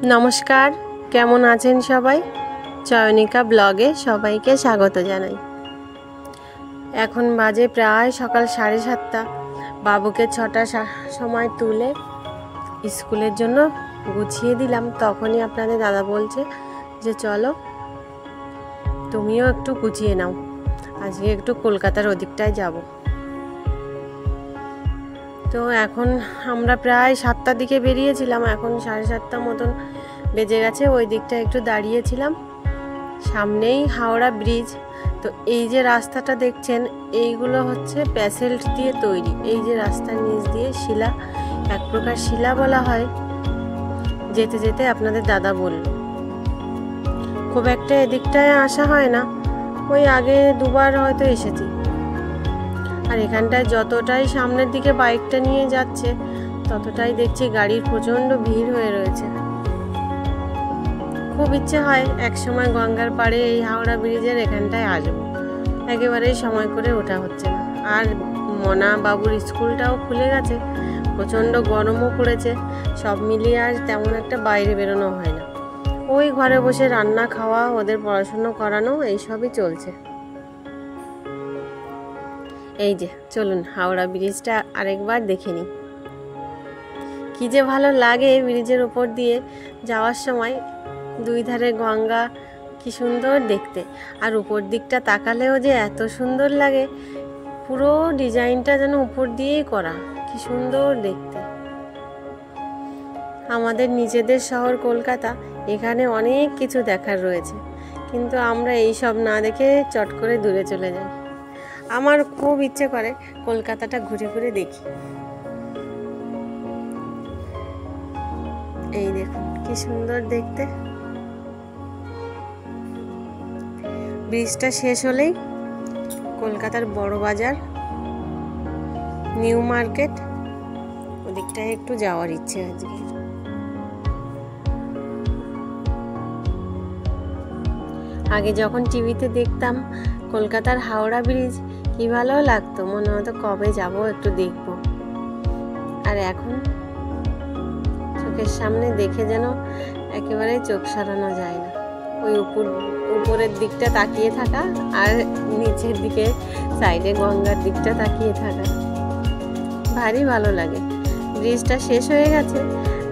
নমস্কার, কেমন আছেন সবাই? চয়নিকা ব্লগে সবাইকে স্বাগত জানাই। এখন বাজে প্রায় সকাল 7:30। বাবুকে 6টার সময় তুলে স্কুলের জন্য গুছিয়ে দিলাম। তখনই আপনাদের দাদা বলছে যে চলো তুমিও একটু গুছিয়ে নাও, আজকে একটু কলকাতার ওদিকটায় যাব। তো এখন আমরা প্রায় 7টার দিকে বেরিয়েছিলাম, এখন 7:30 মতন বেজে গেছে। ওই দিকটা একটু দাঁড়িয়েছিলাম, সামনেই হাওড়া ব্রিজ। তো এই যে রাস্তাটা দেখছেন, এইগুলো হচ্ছে ব্যাসল্ট দিয়ে তৈরি। এই যে রাস্তার নিচ দিয়ে শিলা, এক প্রকার শিলা বলা হয়। যেতে যেতে আপনাদের দাদা বলল, খুব একটা এদিকটায় আসা হয় না, ওই আগে দুবার হয়তো এসেছি। আর এখানটায় যতটাই সামনের দিকে বাইকটা নিয়ে যাচ্ছে ততটাই দেখছি গাড়ির প্রচণ্ড ভিড় হয়ে রয়েছে। খুব ইচ্ছে হয় একসময় গঙ্গার পাড়ে এই হাওড়া ব্রিজের এখানটায় আসবো, একেবারেই সময় করে ওঠা হচ্ছে না। আর মনা বাবুর স্কুলটাও খুলে গেছে, প্রচণ্ড গরমও পড়েছে, সব মিলিয়ে আর তেমন একটা বাইরে বেরোনো হয় না। ওই ঘরে বসে রান্না খাওয়া, ওদের পড়াশুনো করানো, এইসবই চলছে। এই যে চলুন হাওড়া ব্রিজটা আরেকবার দেখে নিই। কী যে ভালো লাগে ব্রিজের উপর দিয়ে যাওয়ার সময়, দুই ধারে গঙ্গা, কি সুন্দর দেখতে। আর উপর দিকটা তাকালেও যে এত সুন্দর লাগে, পুরো ডিজাইনটা যেন উপর দিয়েই করা, কি সুন্দর দেখতে। আমাদের নিজেদের শহর কলকাতা, এখানে অনেক কিছু দেখার রয়েছে, কিন্তু আমরা এই সব না দেখে চট করে দূরে চলে যাই। আমার খুব ইচ্ছে করে কলকাতাটা ঘুরে ঘুরে দেখি। এই দেখুন কি সুন্দর দেখতে। ব্রিজটা শেষ হলেই কলকাতার বড় বাজার, নিউ মার্কেট, ওদিকটায় একটু যাওয়ার ইচ্ছে আজকে। আগে যখন টিভিতে দেখতাম কলকাতার হাওড়া ব্রিজ, কি ভালো লাগতো, মনে হতো কবে যাব একটু দেখব। আর এখন চোখের সামনে দেখে যেন একেবারে চোখ সরানো যায় না। ওই উপরের দিকটা তাকিয়ে থাকা আর নিচের দিকে সাইডে গঙ্গার দিকটা তাকিয়ে থাকা, ভারী ভালো লাগে। ব্রিজটা শেষ হয়ে গেছে,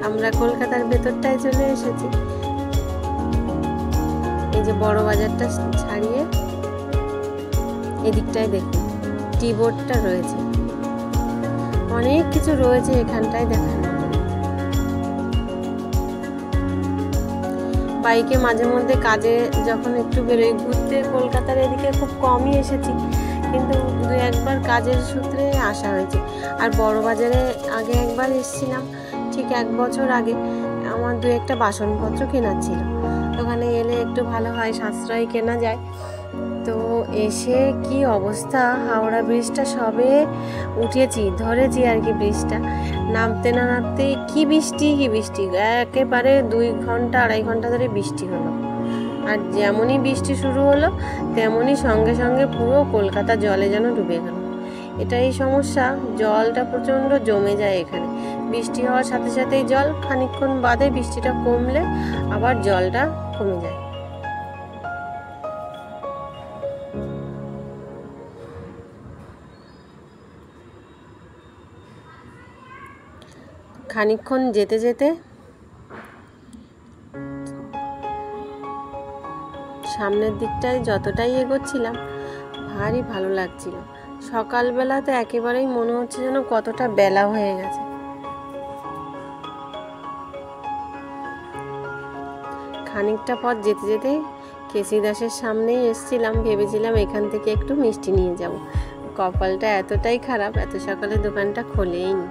আমরা কলকাতার ভেতরটায় চলে এসেছি। এই যে বড় বাজারটা ছাড়িয়ে এদিকটায় দেখুন টি বোর্ডটা রয়েছে, অনেক কিছু রয়েছে এখানটায় দেখার মতো। বাইকে মাঝে মধ্যে কাজে যখন একটু বেরোই ঘুরতে, কলকাতার এদিকে খুব কমই এসেছি, কিন্তু দু একবার কাজের সূত্রে আসা হয়েছে। আর বড় বাজারে আগে একবার এসেছিলাম, ঠিক 1 বছর আগে। আমার দু একটা বাসনপত্র কেনার ছিল, ওখানে এলে একটু ভালো হয়, সাশ্রয় কেনা যায়। তো এসে কি অবস্থা, হাওড়া ব্রিজটা সবে উঠেছি, ধরেছি আর কি ব্রিজটা, নামতে না নামতে কি বৃষ্টি, একেবারে 2 ঘন্টা 2.5 ঘন্টা ধরে বৃষ্টি হলো। আর যেমনই বৃষ্টি শুরু হলো তেমনই সঙ্গে সঙ্গে পুরো কলকাতা জলে যেন ডুবে গেল। এটাই সমস্যা, জলটা প্রচণ্ড জমে যায় এখানে। বৃষ্টি হওয়ার সাথে সাথেই জল, খানিকক্ষণ বাদে বৃষ্টিটা কমলে আবার জলটা কমে যায়। খানিকক্ষণ যেতে যেতে সামনের দিকটায় যতটাই এগোচ্ছিলাম ভারী ভালো লাগছিল। সকালবেলা তো একেবারেই মনে হচ্ছে যেন কতটা বেলা হয়ে গেছে। খানিকটা পথ যেতে যেতে কেসি দাসের সামনেই এসেছিলাম, ভেবেছিলাম এখান থেকে একটু মিষ্টি নিয়ে যাব। কপালটা এতটাই খারাপ, এত সকালে দোকানটা খোলেই নি।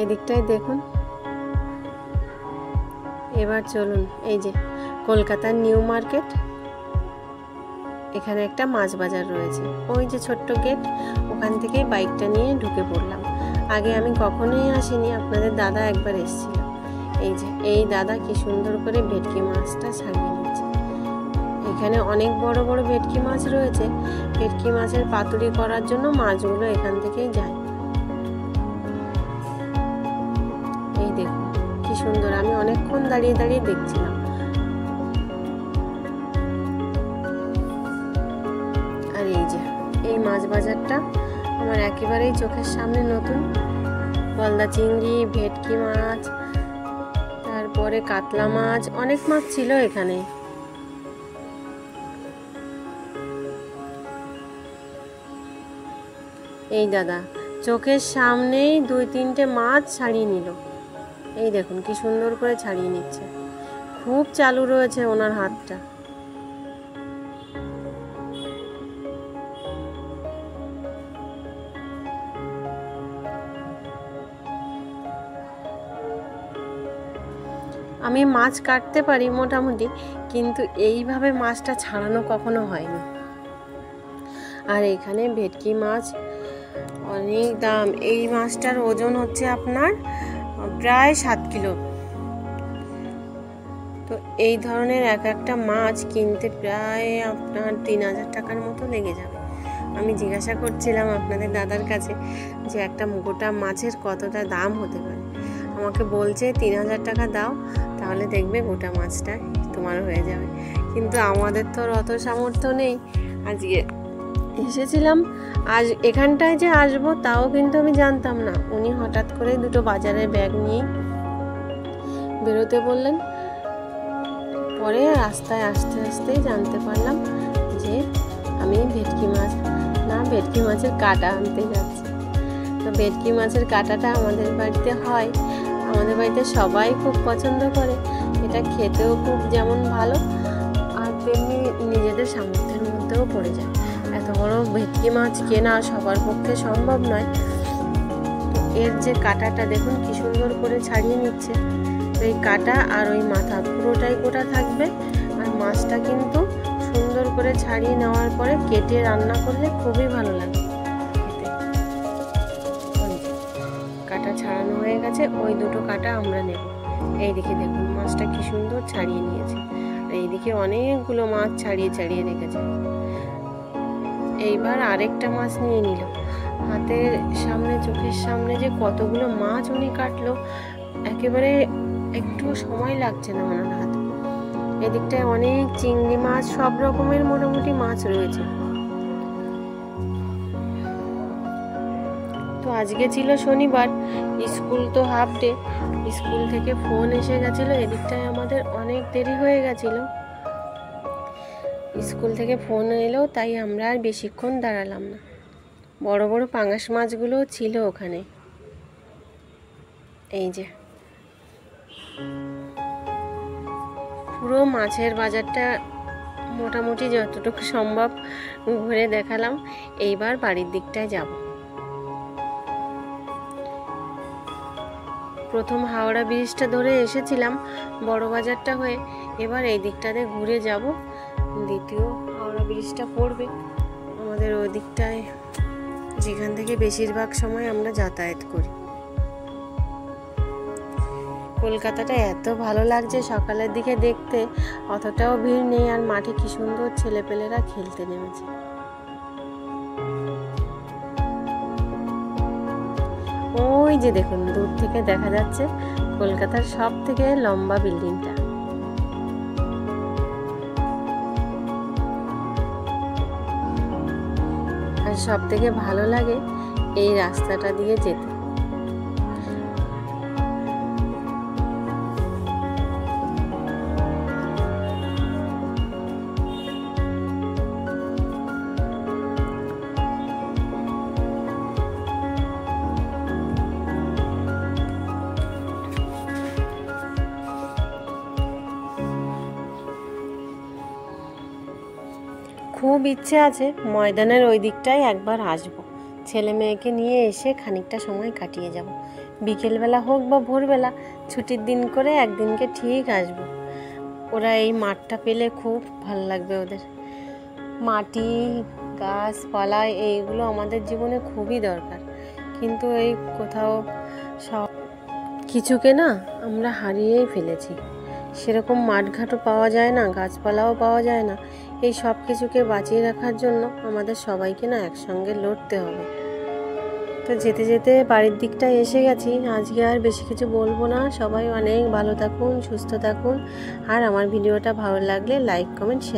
এদিকটায় দেখুন। এবার চলুন, এই যে কলকাতার নিউ মার্কেট, এখানে একটা মাছ বাজার রয়েছে, ওই যে ছোট্ট গেট, ওখান থেকেই বাইকটা নিয়ে ঢুকে পড়লাম। আগে আমি কখনোই আসিনি, আপনাদের দাদা একবার এসেছিল। এই যে এই দাদা কি সুন্দর করে ভেটকি মাছটা ছাড়িয়ে নিচ্ছে। এখানে অনেক বড় বড় ভেটকি মাছ রয়েছে, ভেটকি মাছের পাতুরি করার জন্য মাছগুলো এখান থেকেই যায়। এই সুন্দর, আমি অনেকক্ষণ দাঁড়িয়ে দাঁড়িয়ে দেখছিলাম। আর এই যে এই মাছ বাজারটা আমার একেবারেই চোখের সামনে নতুন। গলদা চিংড়ি, ভেটকি মাছ, তারপরে কাতলা মাছ, অনেক মাছ ছিল এখানে। এই দাদা চোখের সামনেই 2-3টে মাছ ছাড়িয়ে নিল। এই দেখুন কি সুন্দর করে ছাড়িয়ে নিচ্ছে, খুব চালু রয়েছে ওনার হাতটা। আমি মাছ কাটতে পারি মোটামুটি, কিন্তু এইভাবে মাছটা ছাড়ানো কখনো হয়নি। আর এখানে ভেটকি মাছ অনেক দাম। এই মাছটার ওজন হচ্ছে আপনার প্রায় 7 কিলো। তো এই ধরনের এক একটা মাছ কিনতে প্রায় আপনার 3000 টাকার মতো লেগে যাবে। আমি জিজ্ঞাসা করছিলাম আপনাদের দাদার কাছে যে একটা গোটা মাছের কতটা দাম হতে পারে। আমাকে বলছে 3000 টাকা দাও, তাহলে দেখবে গোটা মাছটা তোমার হয়ে যাবে। কিন্তু আমাদের তো অত সামর্থ্য নেই। আজকে এসেছিলাম, আজ এখানটায় যে আসবো তাও কিন্তু আমি জানতাম না। উনি হঠাৎ করে দুটো বাজারের ব্যাগ নিয়ে বেরোতে বললেন। পরে রাস্তায় আস্তে আস্তেই জানতে পারলাম যে আমি ভেটকি মাছের কাঁটা আনতে যাচ্ছি। তো ভেটকি মাছের কাঁটাটা আমাদের বাড়িতে হয়, আমাদের বাড়িতে সবাই খুব পছন্দ করে। এটা খেতেও খুব যেমন ভালো, আর তেমনি নিজেদের সামর্থ্যের মধ্যেও পড়ে যায়। এত বড় ভেটকি মাছ কেনা সবার পক্ষে সম্ভব নয়। এর যে কাঁটাটা দেখুন কি সুন্দর করে ছাড়িয়ে নিচ্ছে। এই কাঁটা আর ওই মাথা পুরোটাই গোটা থাকবে। আর মাছটা কিন্তু সুন্দর করে ছাড়িয়ে নেওয়ার পরে কেটে রান্না করলে খুবই ভালো লাগে খেতে। কাঁটা ছাড়ানো হয়ে গেছে, ওই দুটো কাঁটা আমরা নেব। এইদিকে দেখুন মাছটা কি সুন্দর ছাড়িয়ে নিয়েছে, আর এইদিকে অনেকগুলো মাছ ছাড়িয়ে ছাড়িয়ে রেখেছে। এইবার আরেকটা মাছ নিয়ে নিল। হাতের সামনে, চোখের সামনে যে কতগুলো মাছ উনি কাটলো, একেবারে একটু সময় লাগছে না ওনার হাতে। এদিকটায় অনেক চিংড়ি মাছ, সব রকমের মোটামুটি মাছ রয়েছে। তো আজকে ছিল শনিবার, স্কুল তো হাফ ডে। স্কুল থেকে ফোন এসে গেছিলো, এদিকটায় আমাদের অনেক দেরি হয়ে গেছিলো। স্কুল থেকে ফোন এলো, তাই আমরা আর বেশিক্ষণ দাঁড়ালাম না। বড় বড় পাঙাশ মাছগুলোও ছিল ওখানে। এই যে পুরো মাছের বাজারটা মোটামুটি যতটুকু সম্ভব ঘুরে দেখালাম। এইবার বাড়ির দিকটায় যাব। প্রথম হাওড়া ব্রিজটা ধরে এসেছিলাম বড় বাজারটা হয়ে, এবার এই দিকটাতে ঘুরে যাব। দ্বিতীয় হাওড়া ব্রিজটা পড়বে আমাদের ওই দিকটায়, যেখান থেকে বেশিরভাগ সময় আমরা যাতায়াত করি। কলকাতাটা এত ভালো লাগছে সকালের দিকে দেখতে, অতটাও ভিড় নেই। আর মাঠে কি সুন্দর ছেলেপেলেরা খেলতে নেমেছে। ওই যে দেখুন দূর থেকে দেখা যাচ্ছে কলকাতার সব থেকে লম্বা বিল্ডিংটা। আর সব থেকে ভালো লাগে এই রাস্তাটা দিয়ে যেতে। খুব ইচ্ছে আছে ময়দানের ওই দিকটায় একবার আসবো, ছেলে মেয়েকে নিয়ে এসে খানিকটা সময় কাটিয়ে যাব। বিকেলবেলা হোক বা ভোরবেলা, ছুটির দিন করে একদিনকে ঠিক আসবো। ওরা এই মাঠটা পেলে খুব ভালো লাগবে ওদের। মাটি, গাছপালা এইগুলো আমাদের জীবনে খুবই দরকার, কিন্তু এই কোথাও সব কিছুকে না আমরা হারিয়েই ফেলেছি। সেরকম মাঠঘাটও পাওয়া যায় না, গাছপালাও পাওয়া যায় না। এই সব কিছুকে বাঁচিয়ে রাখার জন্য আমাদের সবাইকে না একসঙ্গে লড়তে হবে, তো যেতে যেতে বাড়ির দিকটায় এসে গেছি। আজকে আর বেশি কিছু বলবো না। সবাই অনেক ভালো থাকুন, সুস্থ থাকুন, আর আমার ভিডিওটা ভালো লাগলে লাইক কমেন্ট শেয়ার